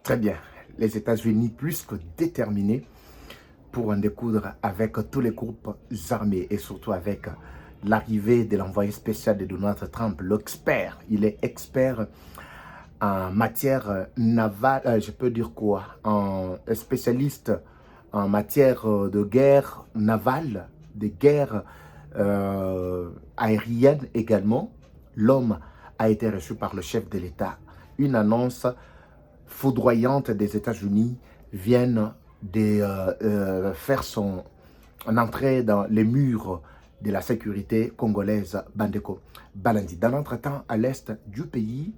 Très bien. Les États-Unis plus que déterminés pour en découdre avec tous les groupes armés et surtout avec l'arrivée de l'envoyé spécial de Donald Trump, l'expert. Il est expert en matière navale, je peux dire quoi, en spécialiste en matière de guerre navale, de guerre aérienne également. L'homme a été reçu par le chef de l'État. Une annonce foudroyante des États-Unis viennent de faire son entrée dans les murs de la sécurité congolaise Bandeko Balandi. Dans l'entretemps, à l'est du pays,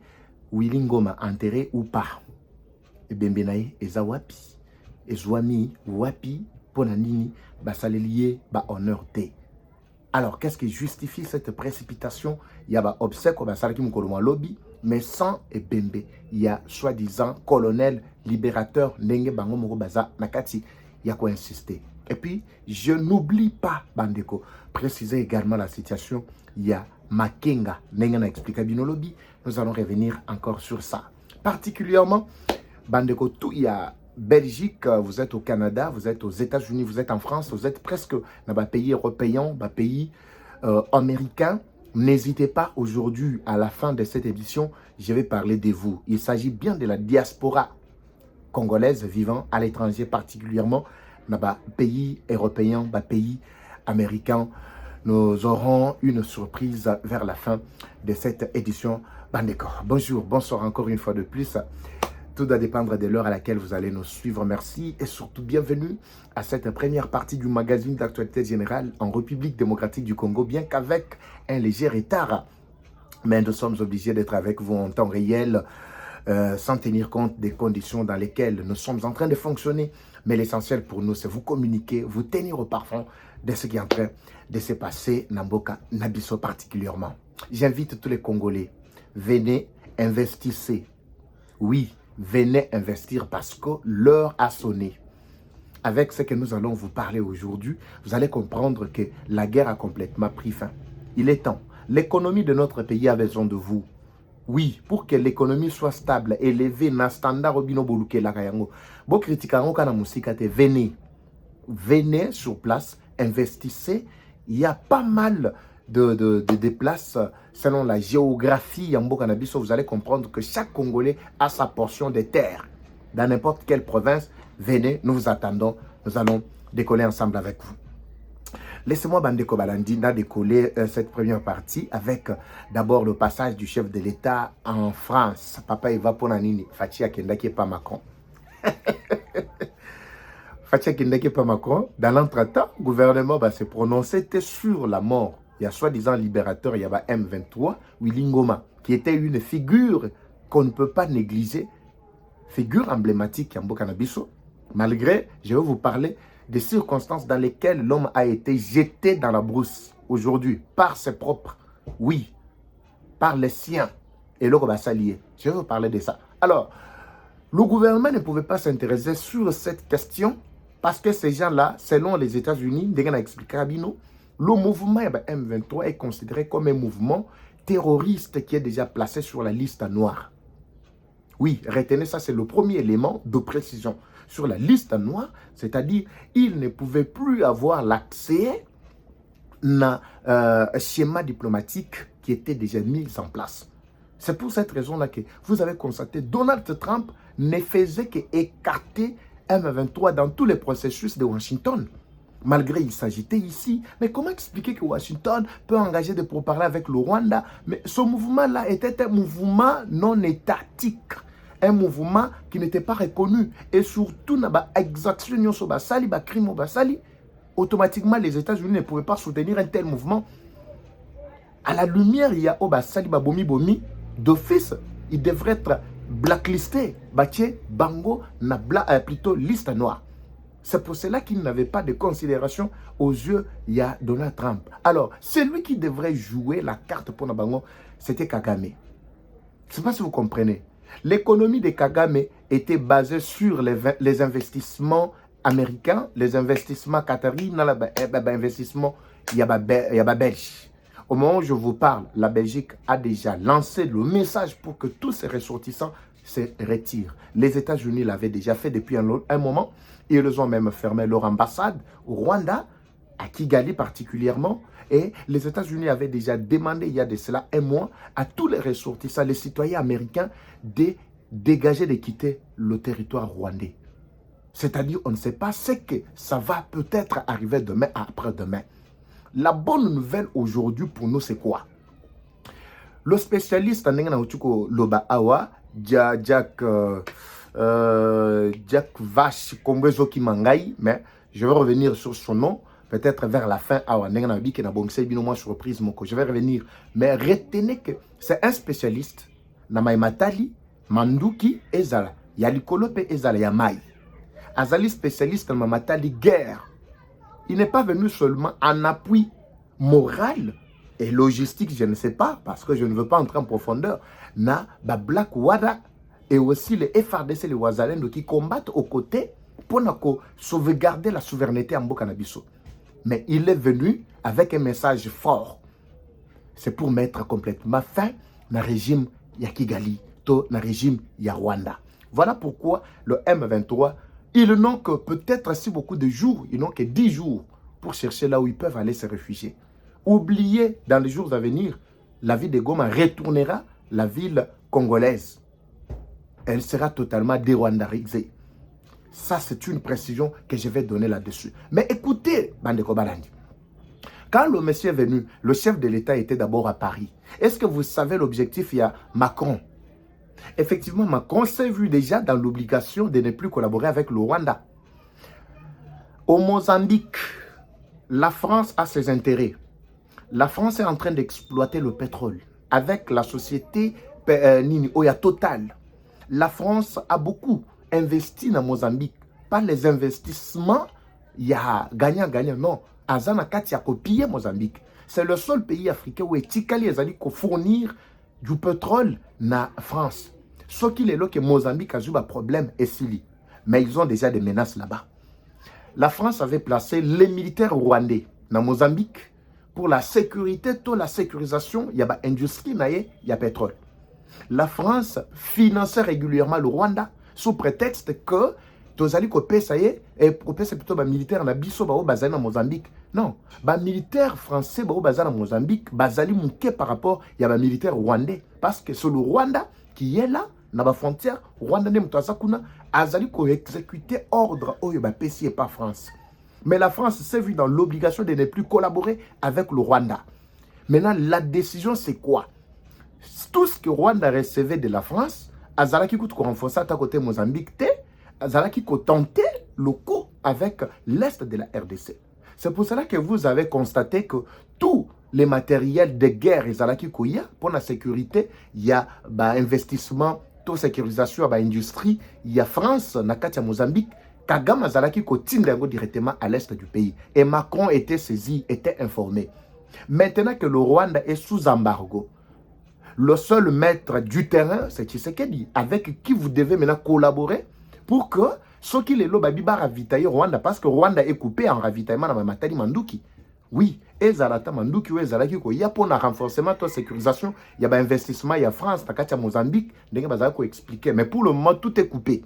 Willy Ngoma enterré ou pas, Bembenaye eza wapi, ezwami wapi, ponanini, basalelier, ba honneur te. Alors, qu'est-ce qui justifie cette précipitation? Il y a obsèque, lobby, mais sans Ebembe. Il y a soi-disant colonel libérateur Ndenge Bango Moro Baza Nakati. Il y a quoi insister. Et puis, je n'oublie pas, Bandeko, préciser également la situation. Il y a Makenga Ndenge na expliqué Binolobi. Nous allons revenir encore sur ça. Particulièrement, Bandeko, tout il y a Belgique, vous êtes au Canada, vous êtes aux États-Unis, vous êtes en France, vous êtes presque dans les pays européens, dans les pays américains. N'hésitez pas aujourd'hui, à la fin de cette édition, je vais parler de vous. Il s'agit bien de la diaspora congolaise vivant à l'étranger, particulièrement dans les pays européens, dans les pays américains. Nous aurons une surprise vers la fin de cette édition. Bandeko. Bonjour, bonsoir encore une fois de plus. Tout doit dépendre de l'heure à laquelle vous allez nous suivre. Merci et surtout bienvenue à cette première partie du magazine d'actualité générale en République démocratique du Congo, bien qu'avec un léger retard. Mais nous sommes obligés d'être avec vous en temps réel, sans tenir compte des conditions dans lesquelles nous sommes en train de fonctionner. Mais l'essentiel pour nous, c'est vous communiquer, vous tenir au parfum de ce qui est en train de se passer, Namboka, Nabiso particulièrement. J'invite tous les Congolais, venez, investissez. Oui, venez investir parce que l'heure a sonné. Avec ce que nous allons vous parler aujourd'hui, vous allez comprendre que la guerre a complètement pris fin. Il est temps. L'économie de notre pays a besoin de vous. Oui, pour que l'économie soit stable, élevée, na standard obino boluke la kayango. Bo critiquango kana musika te, venez. Venez sur place, investissez. Il y a pas mal de places selon la géographie en Bokanabiso. Vous allez comprendre que chaque Congolais a sa portion de terre. Dans n'importe quelle province, venez, nous vous attendons. Nous allons décoller ensemble avec vous. Laissez-moi, Bandeko Balandi, décoller cette première partie avec d'abord le passage du chef de l'État en France. Papa Eva Ponanini, Fatia Kendaki pas Macron. Fatia Kendaki pas Macron. Dans l'entretemps, le gouvernement va se prononcer sur la mort. Il y a soi-disant libérateur, il y a M23, Willy Ngoma, qui était une figure qu'on ne peut pas négliger, figure emblématique en Bokanabiso. Malgré, je vais vous parler des circonstances dans lesquelles l'homme a été jeté dans la brousse aujourd'hui, par ses propres, oui, par les siens, et l'autre va s'allier. Je vais vous parler de ça. Alors, le gouvernement ne pouvait pas s'intéresser sur cette question parce que ces gens-là, selon les États-Unis, le mouvement M23 est considéré comme un mouvement terroriste qui est déjà placé sur la liste noire. Oui, retenez ça, c'est le premier élément de précision. Sur la liste noire, c'est-à-dire il ne pouvait plus avoir l'accès à un schéma diplomatique qui était déjà mis en place. C'est pour cette raison-là que vous avez constaté Donald Trump ne faisait qu'écarter M23 dans tous les processus de Washington. Malgré il s'agitait ici. Mais comment expliquer que Washington peut engager des pourparlers avec le Rwanda? Mais ce mouvement-là était un mouvement non étatique. Un mouvement qui n'était pas reconnu. Et surtout, automatiquement, les États-Unis ne pouvaient pas soutenir un tel mouvement. À la lumière, il y a Bomi d'office. Il devrait être blacklisté. Bango, plutôt liste noire. C'est pour cela qu'il n'avait pas de considération aux yeux, il y a Donald Trump. Alors, celui qui devrait jouer la carte pour Nabango, c'était Kagame. Je ne sais pas si vous comprenez. L'économie de Kagame était basée sur les investissements américains, les investissements qataris, l'investissement, il y a Belge. Au moment où je vous parle, la Belgique a déjà lancé le message pour que tous ces ressortissants se retire. Les États-Unis l'avaient déjà fait depuis un moment. Ils ont même fermé leur ambassade au Rwanda, à Kigali particulièrement. Et les États-Unis avaient déjà demandé, il y a de cela un mois, à tous les ressortissants, les citoyens américains, de dégager, de quitter le territoire rwandais. C'est-à-dire, on ne sait pas ce que ça va peut-être arriver demain, après-demain. La bonne nouvelle aujourd'hui pour nous, c'est quoi? Le spécialiste en Loba Awa, Jack Vache Kombezo Kimangai, mais je vais revenir sur son nom, peut-être vers la fin. Je vais revenir. Mais retenez que c'est un spécialiste. Namai Matali, Manduki, Ezala. Yalikolope, Ezala, Yamai. Azali spécialiste en Matali guerre. Il n'est pas venu seulement en appui moral et logistique, je ne sais pas, parce que je ne veux pas entrer en profondeur. Na Black Wada et aussi les FRDC, les Wazalendo qui combattent aux côtés pour sauvegarder la souveraineté en Bokanabiso. Mais il est venu avec un message fort. C'est pour mettre complètement fin au régime Yakigali, au régime Rwanda. Voilà pourquoi le M23, ils n'ont que peut-être si beaucoup de jours, ils n'ont que 10 jours pour chercher là où ils peuvent aller se réfugier. Oubliez dans les jours à venir, la ville de Goma retournera la ville congolaise. Elle sera totalement dérwandarisée. Ça, c'est une précision que je vais donner là-dessus. Mais écoutez, Bandeko Balandi. Quand le monsieur est venu, le chef de l'État était d'abord à Paris. Est-ce que vous savez l'objectif? Il y a Macron. Effectivement, Macron s'est vu déjà dans l'obligation de ne plus collaborer avec le Rwanda. Au Mozambique, la France a ses intérêts. La France est en train d'exploiter le pétrole avec la société Oya Total. La France a beaucoup investi dans Mozambique. Pas les investissements, il y a gagnant-gagnant, non. Azana Kati a copié Mozambique. C'est le seul pays africain où Etikali a dit qu'on fournir du pétrole na France. Ce qui est là que Mozambique a eu un problème et Sili. Mais ils ont déjà des menaces là-bas. La France avait placé les militaires rwandais dans Mozambique pour la sécurité, toute la sécurisation, il y a une industrie, il y a pétrole. La France finançait régulièrement le Rwanda sous prétexte que Tozali Kopé, ça y est, et Kopé c'est plutôt militaire na biso bao bazali na Mozambique. Non, militaire français bao bazali na Mozambique, bazali mouké par rapport il y a militaire rwandais parce que c'est le Rwanda qui est là na ba frontière Rwanda ne mutasa kuna azali ko exécuter ordre oyo ba PC et pas France. Mais la France s'est vue dans l'obligation de ne plus collaborer avec le Rwanda. Maintenant, la décision, c'est quoi? Tout ce que Rwanda recevait de la France, Azalaki Kout renforcer à côté Mozambique, Azalaki Kout tenter le coup avec l'Est de la RDC. C'est pour cela que vous avez constaté que tous les matériels de guerre, Azalaki Kouya, pour la sécurité, il y a investissement, toute sécurisation, industrie, il y a France, Nakatia Mozambique, Kagame Azalaki continue directement à l'est du pays. Et Macron était saisi, était informé. Maintenant que le Rwanda est sous embargo, le seul maître du terrain, c'est Tshisekedi, avec qui vous devez maintenant collaborer pour que ceux qui les lobabiba ravitailler Rwanda, parce que Rwanda est coupé en ravitaillement dans Matali Manduki. Oui, et Zalata Manduki, ou Zalaki, il y a pour un renforcement de la sécurisation, il y a un investissement, il y a France, il y a Mozambique, il y a expliquer. Mais pour le moment, tout est coupé.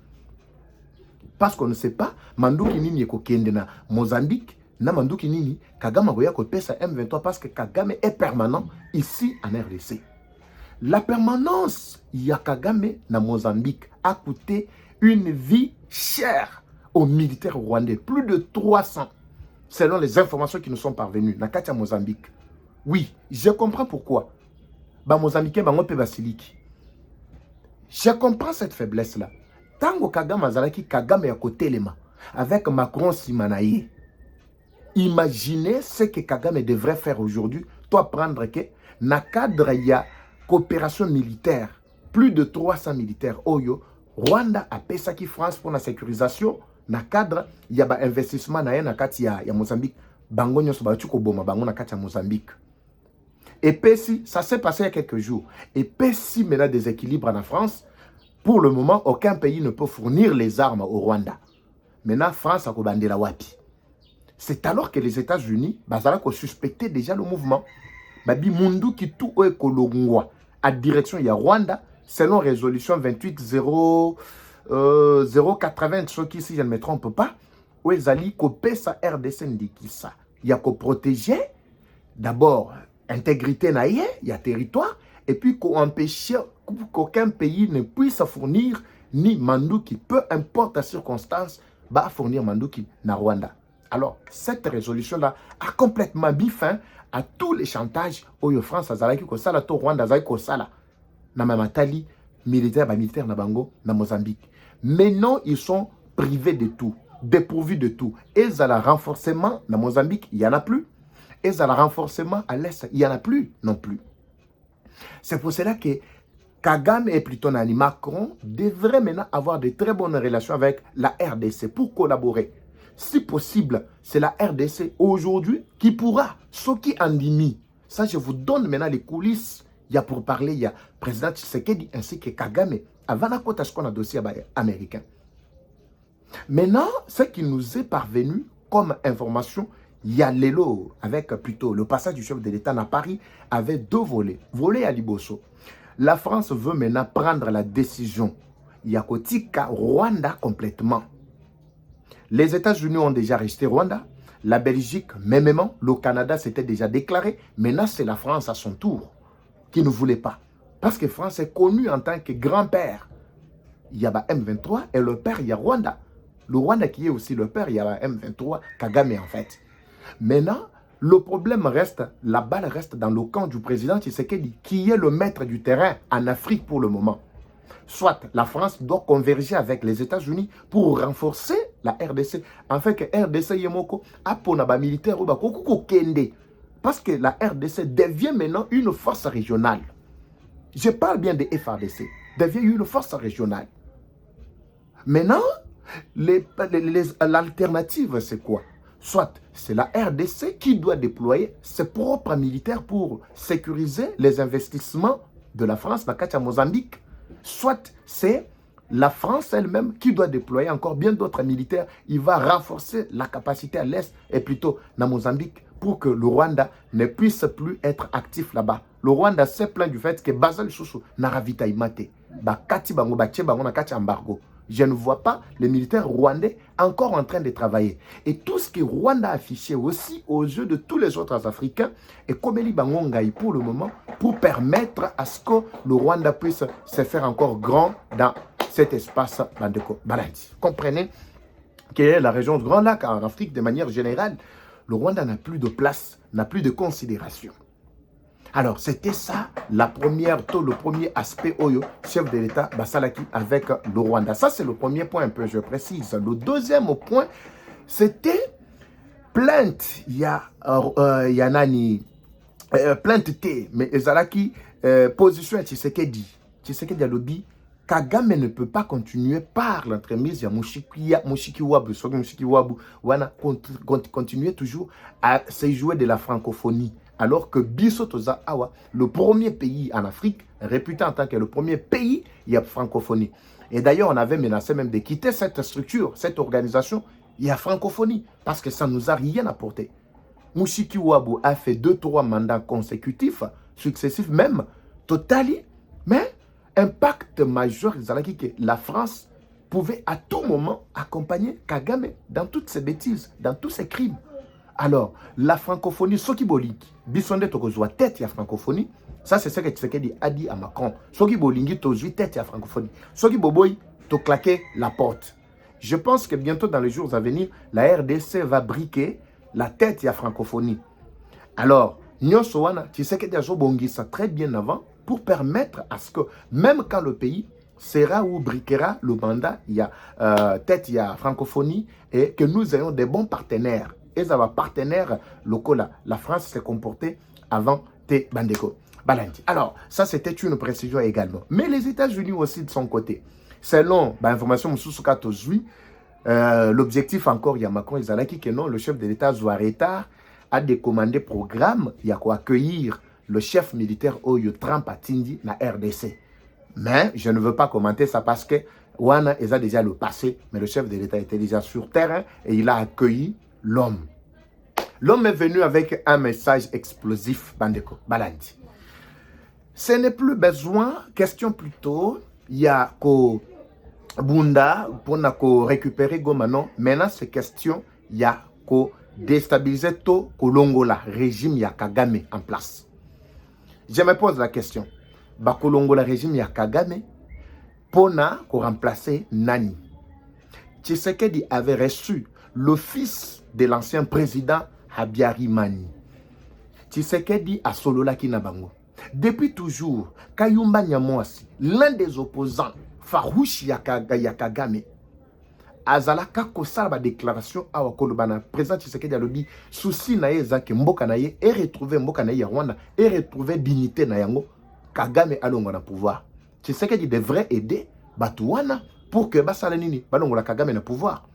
Parce qu'on ne sait pas, Manduki nini eko kende na Mozambique, na Manduki nini, Kagame goya ko pesa M23 parce que Kagame est permanent ici en RDC. La permanence, il y a Kagame na Mozambique a coûté une vie chère aux militaires rwandais, plus de 300, selon les informations qui nous sont parvenues, na Katia Mozambique. Oui, je comprends pourquoi. Mozambicain, pe basiliki. Je comprends cette faiblesse-là. Tango Kagame Azalaki, Kagame ya kotelema, avec Macron Simanaye. Imaginez ce que Kagame devrait faire aujourd'hui. Toi, prendre que, na cadre, il y a coopération militaire, plus de 300 militaires. Oyo, Rwanda a payé ça qui France pour la sécurisation. Na cadre, il y a un investissement na kati ya Mozambique. Bango nyoso ba chuko boma bango na kati ya Mozambique. Et puis si, ça s'est passé il y a quelques jours. Et puis si maintenant déséquilibre en France, pour le moment, aucun pays ne peut fournir les armes au Rwanda. Maintenant, France a commandé la wapi. C'est alors que les États-Unis, ont suspecté déjà le mouvement. Babi Mundu qui tout est kolongwa à direction il y a Rwanda, selon résolution 28-080, ce qui, si je ne me trompe pas, où ils allaient couper sa RDC ndikisa. Il y a qu'à protéger, d'abord, intégrité naïe, il y a territoire, et puis qu'à empêcher qu'aucun pays ne puisse fournir ni Mandouki, peu importe la circonstance, va fournir Mandouki na Rwanda. Alors, cette résolution-là a complètement mis fin à tous les chantages où la France a zalaki ko sala to Rwanda zalaki ko sala na mamatali militaire na bango na Mozambique. Maintenant, ils sont privés de tout, dépourvus de tout. Et à la renforcement na Mozambique, il n'y en a plus. Et à la renforcement à l'Est, il n'y en a plus non plus. C'est pour cela que Kagame et plutôt Nani Macron devraient maintenant avoir de très bonnes relations avec la RDC pour collaborer. Si possible, c'est la RDC aujourd'hui qui pourra, ce qui en dit. Ça, je vous donne maintenant les coulisses. Il y a pour parler, il y a le président Tshisekedi ainsi que Kagame. Avant la côte, qu'on a dossier américain. Maintenant, ce qui nous est parvenu comme information, il y a l'élo, avec plutôt le passage du chef de l'État à Paris, avait deux volets. Volet à Liboso. La France veut maintenant prendre la décision. Il y a Kotika Rwanda complètement. Les États-Unis ont déjà rejeté Rwanda. La Belgique, même, le Canada s'était déjà déclaré. Maintenant, c'est la France à son tour qui ne voulait pas. Parce que France est connue en tant que grand-père. Il y a M23 et le père, il y a Rwanda. Le Rwanda qui est aussi le père, il y a M23, Kagame en fait. Maintenant, le problème reste, la balle reste dans le camp du président Tshisekedi, qui est le maître du terrain en Afrique pour le moment. Soit la France doit converger avec les États-Unis pour renforcer la RDC, afin que RDC Yemoko a pour les militaires parce que la RDC devient maintenant une force régionale. Je parle bien de FRDC, devient une force régionale. Maintenant, l'alternative c'est quoi? Soit c'est la RDC qui doit déployer ses propres militaires pour sécuriser les investissements de la France dans le Mozambique. Soit c'est la France elle-même qui doit déployer encore bien d'autres militaires. Il va renforcer la capacité à l'Est et plutôt dans Mozambique pour que le Rwanda ne puisse plus être actif là-bas. Le Rwanda s'est plaint du fait que Basel Soussou n'a ravitaillé. Embargo. Je ne vois pas les militaires rwandais encore en train de travailler. Et tout ce que Rwanda a affiché aussi aux yeux de tous les autres Africains est comme Bangongaï pour le moment, pour permettre à ce que le Rwanda puisse se faire encore grand dans cet espace Bandeko Balandi. Comprenez que la région de Grand Lac en Afrique, de manière générale, le Rwanda n'a plus de place, n'a plus de considération. Alors, c'était ça, le premier aspect Oyo, chef de l'État, Basalaki, avec le Rwanda. Ça, c'est le premier point, un peu, je précise. Le deuxième point, c'était plainte. Il y a Nani, plainte T, mais Ezalaki, position à Tshisekedi. Tshisekedi a lobby. Kagame ne peut pas continuer par l'entremise de Mushikiwabu, continuer toujours à se jouer de la francophonie. Alors que Bisotoza Awa, le premier pays en Afrique, réputé en tant que le premier pays, il y a francophonie. Et d'ailleurs, on avait menacé même de quitter cette structure, cette organisation, il y a francophonie, parce que ça ne nous a rien apporté. Mushikiwabu a fait 2-3 mandats consécutifs, successifs même, totali, mais impact majeur, que la France pouvait à tout moment accompagner Kagame dans toutes ses bêtises, dans tous ses crimes. Alors, la francophonie, Soki Bolingi, Bisonde Tokozwa, tête à francophonie, ça c'est ce que Tshisekedi a dit à Macron. Soki Bolingi, Tozui, tête à francophonie. Soki Boboy, to claquer la porte. Je pense que bientôt dans les jours à venir, la RDC va briquer la tête à francophonie. Alors, Nyosowana, Tshisekedi a bongi ça très bien avant pour permettre à ce que, même quand le pays sera ou briquera le mandat, il y a tête, il y a francophonie, et que nous ayons des bons partenaires. Et ça va partenaire locaux là. La France s'est comportée avant T. Bandeko Balandi. Alors, ça c'était une précision également. Mais les États-Unis aussi de son côté. Selon l'information Moussoussouka Tozui, l'objectif encore, il y a Macron et Zalaki que non, le chef de l'État Zouareta a décommandé programme, il y a quoi accueillir le chef militaire Oyo Trump à Tindi, la RDC. Mais je ne veux pas commenter ça parce que Wana a déjà le passé, mais le chef de l'État était déjà sur terrain et il a accueilli l'homme. L'homme est venu avec un message explosif, Bandeko Balandi. Ce n'est plus besoin, question plutôt, il y a ko bunda pour récupérer Gomano. Maintenant, c'est question, il y a ko déstabiliser to kolongola régime ya Kagame en place. Je me pose la question. Ba kolongola régime ya Kagame pona ko remplacer nani. Tshisekedi avait reçu le fils de l'ancien président Habyarimana. Tshisekedi a solola kinabango. Depuis toujours, Kayumba Nyamwasi, l'un des opposants farouches ya Kagame, azalaka kosala ba déclaration awa kolobana président Tshisekedi alobi souci na ye ezake mboka na ye et retrouver mboka na ye ya Rwanda et retrouver dignité na yango Kagame alongo na pouvoir. Tshisekedi devrait aider Batouana pour que basala nini balongo la Kagame na pouvoir.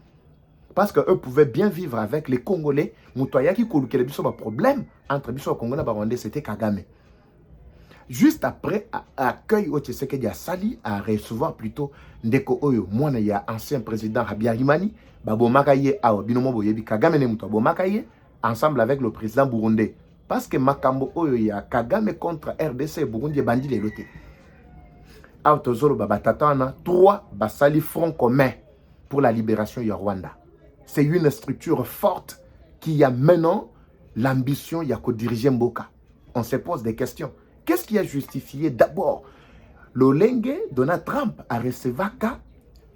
Parce que eux pouvaient bien vivre avec les Congolais. Moutoya qui kolukele biso ba problème entre biso Congolais et Rwandais, c'était Kagame. Juste après, accueil au Tshisekedi a sali à recevoir plutôt Ndeko Oyo, moi il y a ancien président Habyarimana, Babo Makaye a binomo boyebi Kagame ne muto Babo Makaye ensemble avec le président burundais. Parce que Makambo Oyo il y a Kagame contre RDC Burundi bandi les lotés. Autozolo babatatana 3 basali front commun pour la libération du Rwanda. C'est une structure forte qui a maintenant l'ambition de diriger Mboka. On se pose des questions. Qu'est-ce qui a justifié d'abord l'Olenge Donald Trump a recevé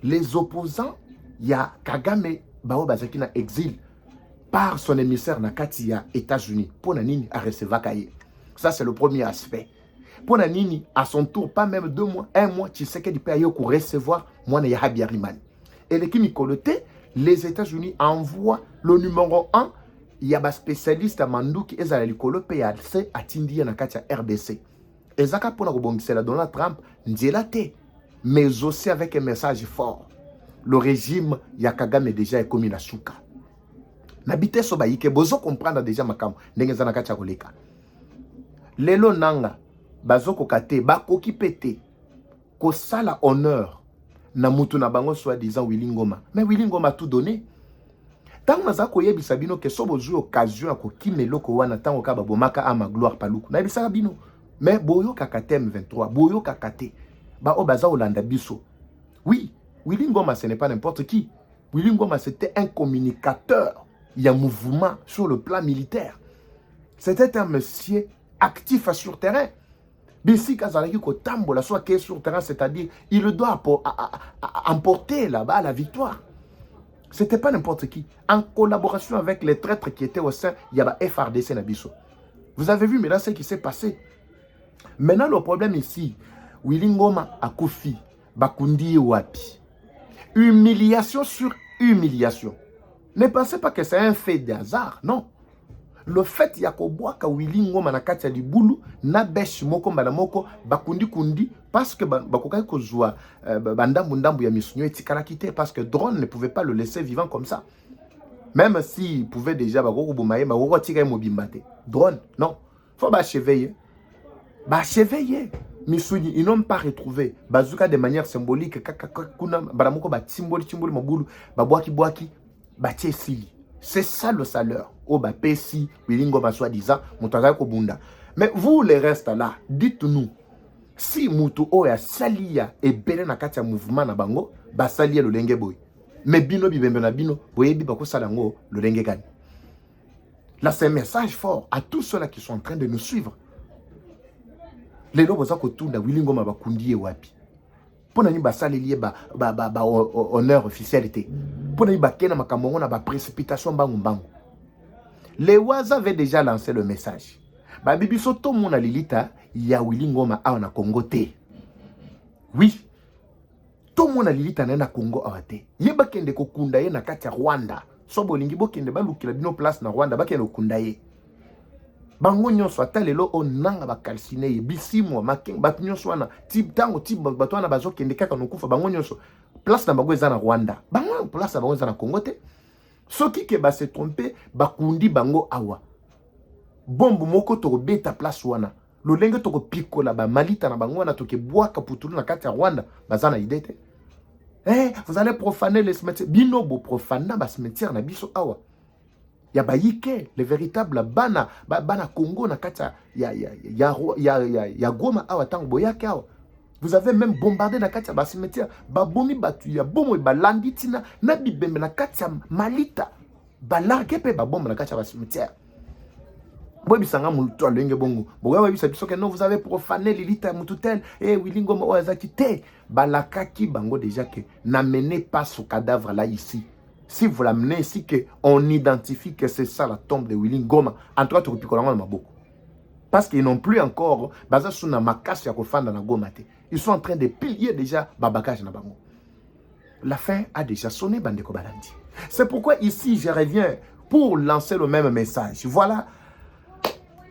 les opposants, il y a Kagame Bao Bazakina exil par son émissaire Nakatia États-Unis. Pour Nanini a recevé. Ça c'est le premier aspect. Pour Nanini, à son tour, pas même 2 mois, 1 mois, tu sais qu'il peut recevoir moi na Habyarimana. Et les Kimikoloté, les États-Unis envoient le numéro 1. Il y a des spécialistes à Mandouki et à l'école PAC à Tindia na Katia RDC. Et ça pour la Donald Trump, mais aussi avec un message fort. Le régime Yakagame déjà est commis la souka. N'habitez so baïke, bozo comprendre déjà makam, n'engeza na Katia koleka. Lelo nanga, bazo kokate, bako ki pete, ko sala honneur, na mutu na bango soi-disant Willy Ngoma. Mais Willy Ngoma a tout donné. Tant que nous yebisa bino que so bozu occasion à kokimelo ko wana tango ka babomaka ama gloire paluku na yebisa bino mais boyo kakate M23 boyo kakate ba obaza olanda biso. Oui, Willy Ngoma ce n'est pas n'importe qui. Willy Ngoma c'était un communicateur, il y a un mouvement sur le plan militaire. C'était un monsieur actif sur terrain. Bisi kazalaki ko tambola soit que sur terrain, c'est-à-dire il doit emporter là-bas la victoire. C'était pas n'importe qui. En collaboration avec les traîtres qui étaient au sein, il y a le FRDC Nabiso. Vous avez vu maintenant ce qui s'est passé. Maintenant, le problème ici, Willy Ngoma a Kofi, Bakundi Wapi. Humiliation sur humiliation. Ne pensez pas que c'est un fait de hasard, non. Le fait Yakoboaka Willy Ngoma na katia libulu na besh moko moko bakundi kundi parce que bakokai kozwa bandambu ndambu ya misunyo etikala kite parce que drone ne pouvait pas le laisser vivant comme ça. Même s'il pouvait déjà bakoko bomaye bakoko tika mobimbate. Drone non, faut bacheveiller. Bacheveiller. Misuni ils n'ont pas retrouvé bazuka de manière symbolique kuna baramoko ba timboli mobulu babwaki batie sili. C'est ça le salaire. Oba pesi, Willy Ngoma soi-disant, Moutaga Kobunda. Mais vous, les restes là, dites-nous, si Moutou Oya Salia et Belen na katia mouvement na bango, ba Salia le lenge boy. Mais bino bibembe na bino, boye bibako salango le lenge gani. Là, c'est un message fort à tous ceux-là qui sont en train de nous suivre. Les lobos a kotunda Willy Ngoma bakundi e wapi. Pour nous basali honneur officialité. Pour nous bakena makambo na ba précipitation bangu bangu. Les Waza avaient déjà lancé le message. Babibi soto mona lilita ya Willy Ngoma a na Congo te. Oui. Tout mona lilita na Congo awate. Yeba kende ko kunda ye na kati ya Rwanda. So bolingi bokende balukila bino place na Rwanda bakende kunda ye. Bango nyonso atalelo onanga bakalsine ye bisimo making bat nyonso wana tip tango tip bato wana bazokende kaka nokufa bango nyonso place na bango eza na Rwanda bango place na bango eza na Congo te soki ke ba se tromper bakundi bango awa bombo moko to beta place wana lolenge to pikola ba malita na bango wana to ke bwaka putulu na kati ya Rwanda bazana idete vous allez profaner les cimetières binobo profana ba cimetière na biso awa Il y a Baïke, le véritable Bana Congo, il y a Goma, vous avez même bombardé na katia ba cimetière, ba bomi batu ya bomo ba landitina na bibembe na katia Malita, ba largue pe ba bombe na katia ba cimetière. Boy bisanga muluto alenge bongo. Boga bisa biso que non vous avez profané l'élite mututel et Wilingo Moazaki te balakaki bango déjà que n'amenez pas ce cadavre là ici. Si vous l'amenez ici, on identifie que c'est ça la tombe de Willy Ngoma. En tout cas, tu peux beaucoup. Parce qu'ils n'ont plus encore basé sur la macasse ya kofanda na Goma. Ils sont en train de piller déjà babakage na bango. La fin a déjà sonné, Bandeko Balandi. C'est pourquoi ici, je reviens pour lancer le même message. Voilà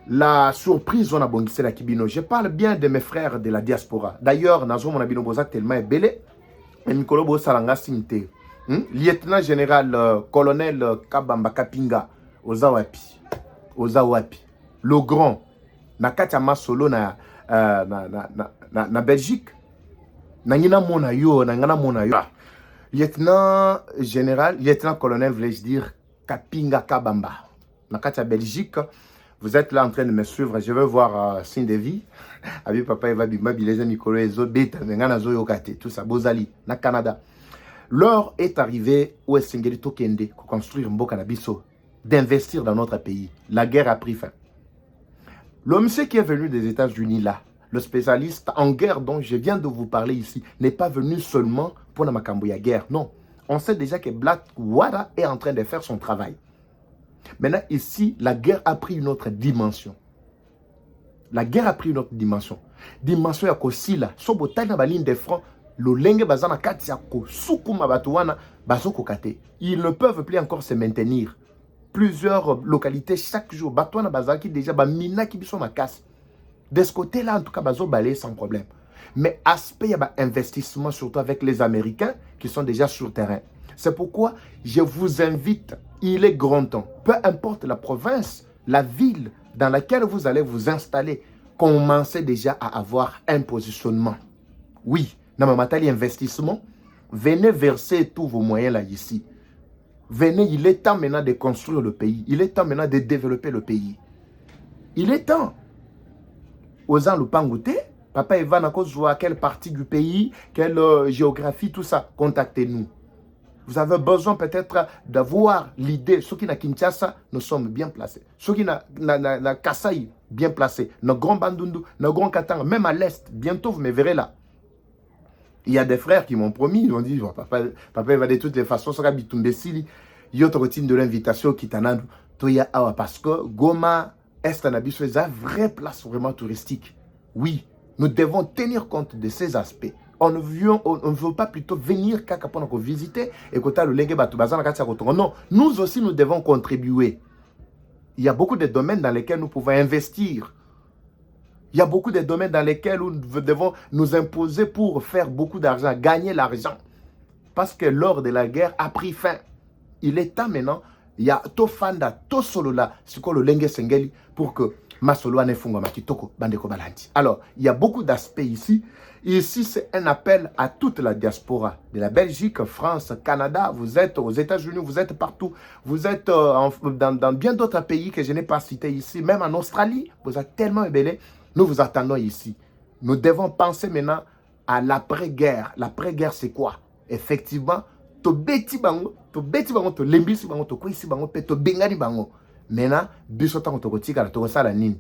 la surprise on a bongissé la Kibino. Je parle bien de mes frères de la diaspora. D'ailleurs, Nazo Monabino Bozak tellement est belé. Et Mikolo Bosaranga Sinte. Lieutenant général colonel Kabamba Kapinga Ozawapi le grand Nakatia Masolo na Belgique Nangina mona yo nangana mona yo lieutenant colonel voulais-je dire Kapinga Kabamba Nakatia Belgique. Vous êtes là en train de me suivre. Je veux voir signe de vie. Abi papa il va bimabilezer Mikolo ezo beta ngana zo yokate tout ça Bozali na Canada. L'heure est arrivée où Esengeli Tokende pour construire Mboka na biso, d'investir dans notre pays. La guerre a pris fin. L'homme qui est venu des États-Unis là, le spécialiste en guerre dont je viens de vous parler ici, n'est pas venu seulement pour la Makamboya guerre. Non, on sait déjà que Blackwater est en train de faire son travail. Maintenant ici, la guerre a pris une autre dimension. La guerre a pris une autre dimension. Dimension ya kosila, sobotali na baline de front. Ils ne peuvent plus encore se maintenir. Plusieurs localités chaque jour. Batouana Bazaki déjà Mina qui sont ma casse. De ce côté-là, en tout cas, Bazo balaye sans problème. Mais aspect, il y a investissement surtout avec les Américains qui sont déjà sur le terrain. C'est pourquoi je vous invite, il est grand temps, peu importe la province, la ville dans laquelle vous allez vous installer, commencez déjà à avoir un positionnement. Oui. Dans ma matériel investissement, venez verser tous vos moyens là ici. Venez, il est temps maintenant de construire le pays. Il est temps maintenant de développer le pays. Il est temps. Ozan Lupangouté, papa Evan, à cause de quelle partie du pays, quelle géographie, tout ça, contactez-nous. Vous avez besoin peut-être d'avoir l'idée. Ceux qui n'ont Kinshasa, nous sommes bien placés. Ceux qui n'ont Kasaï, bien placés. Nos grands Bandundu, nos grands Katanga, même à l'est, bientôt vous me verrez là. Il y a des frères qui m'ont promis, ils ont dit, papa va de toutes les façons, ça va Bitumbesili, il y a autre routine de l'invitation qui t'en a, Toya Awa, parce que Goma, Est Anabiso, c'est une vraie place vraiment touristique. Oui, nous devons tenir compte de ces aspects. On ne veut pas plutôt venir pour visiter et que le Lenge Batubazan. Non, nous aussi, nous devons contribuer. Il y a beaucoup de domaines dans lesquels nous pouvons investir. Il y a beaucoup de domaines dans lesquels nous devons nous imposer pour faire beaucoup d'argent, gagner l'argent. Parce que l'or de la guerre a pris fin. Il est temps maintenant, il y a Tofanda, Tosolola, c'est quoi le Lenge Sengeli, pour que Masolo ane funga makitoko bandeko balandi. Alors, il y a beaucoup d'aspects ici. Ici, c'est un appel à toute la diaspora de la Belgique, France, Canada. Vous êtes aux États-Unis, vous êtes partout. Vous êtes dans bien d'autres pays que je n'ai pas cités ici. Même en Australie, vous êtes tellement ébélés. Nous vous attendons ici. Nous devons penser maintenant à l'après-guerre. L'après-guerre, c'est quoi? Effectivement, to beti bango, to lembisi bango, to kwisi bango, to bengani bango. Maintenant, bisotan to kotika, to kosala nini.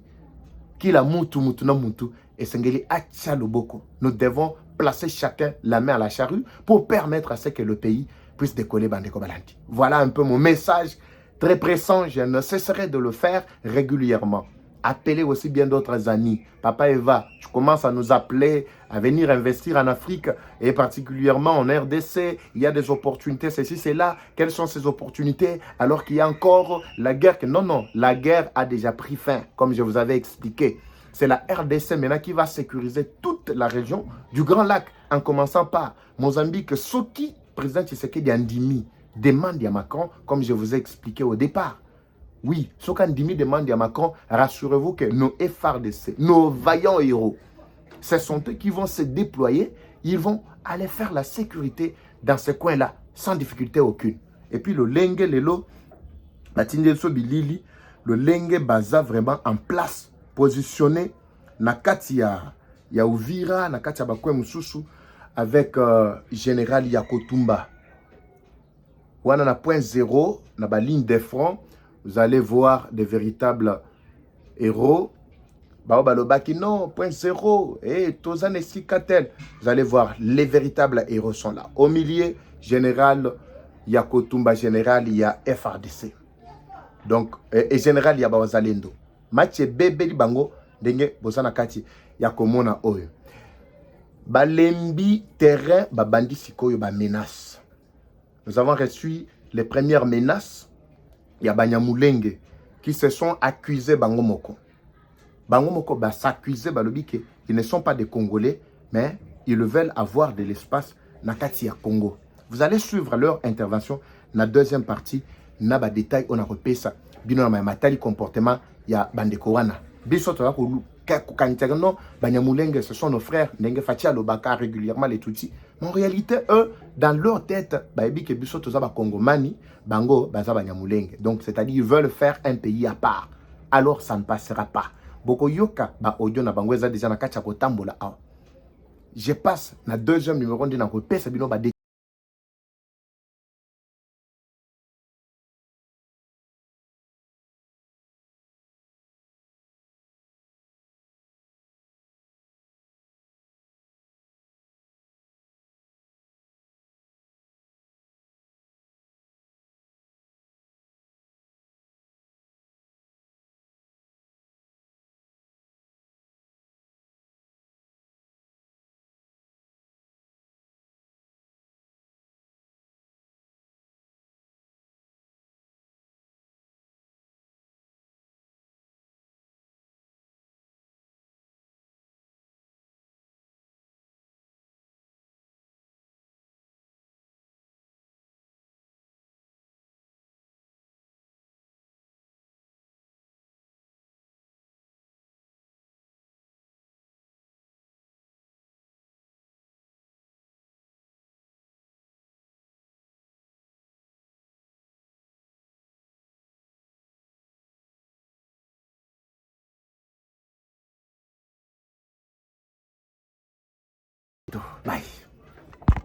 Kila mutu na mutu, et sengeli atia loboko. Nous devons placer chacun la main à la charrue pour permettre à ce que le pays puisse décoller Bandeko Balandi. Voilà un peu mon message très pressant. Je ne cesserai de le faire régulièrement. Appelez aussi bien d'autres amis. Papa Eva, tu commences à nous appeler à venir investir en Afrique et particulièrement en RDC. Il y a des opportunités, ceci, c'est là. Quelles sont ces opportunités alors qu'il y a encore la guerre? Non, la guerre a déjà pris fin, comme je vous avais expliqué. C'est la RDC maintenant qui va sécuriser toute la région du Grand Lac, en commençant par Mozambique. Soki, président Tshisekedi Andimi, demande à Macron, comme je vous ai expliqué au départ. Oui, ce qu'Andimi demande à Macron, rassurez-vous que nos FRDC, nos vaillants héros, ce sont eux qui vont se déployer, ils vont aller faire la sécurité dans ce coin-là, sans difficulté aucune. Et puis le Lenge Lelo, batindi so bilili le lenge baza vraiment en place positionné na kati ya Uvira na kati ya bakwe mususu avec général Yakotumba. Wana na point zéro na ba ligne de front, vous allez voir des véritables héros. Bao balobaki non, point zéro, Tozane Sikatel. Vous allez voir, les véritables héros sont là. Au milieu, général Yakotumba, général, il y a FRDC. Donc, et général, il y a Bawazalendo. Match bébé li bango, denge, bozana kati, Yakomona oyo. Balembi terrain, babandi sikoyo, ba menace. Nous avons reçu les premières menaces. Il y a Banyamulenge qui se sont accusés bango moko. Bango moko ba s'accuser balobi que ils ne sont pas des Congolais, mais ils veulent avoir de l'espace na kati ya Congo. Vous allez suivre leur intervention na deuxième partie na ba détail on a repesa bino na matali comportement ya bandeko wana. Biso to ko kanitaka non Banyamulenge ce sont nos frères ndenge fatia lobaka régulièrement les Tutsis. Mais en réalité eux dans leur tête ba ebi que biso to za ba Congomani bango baza Banyamulenge. Donc c'est-à-dire ils veulent faire un pays à part. Alors ça ne passera pas. Boko yoka ba audio na bango eza déjà na kati ya kotambola awa. Je passe na deuxième numéro ndi na kopesa bino ba Bye.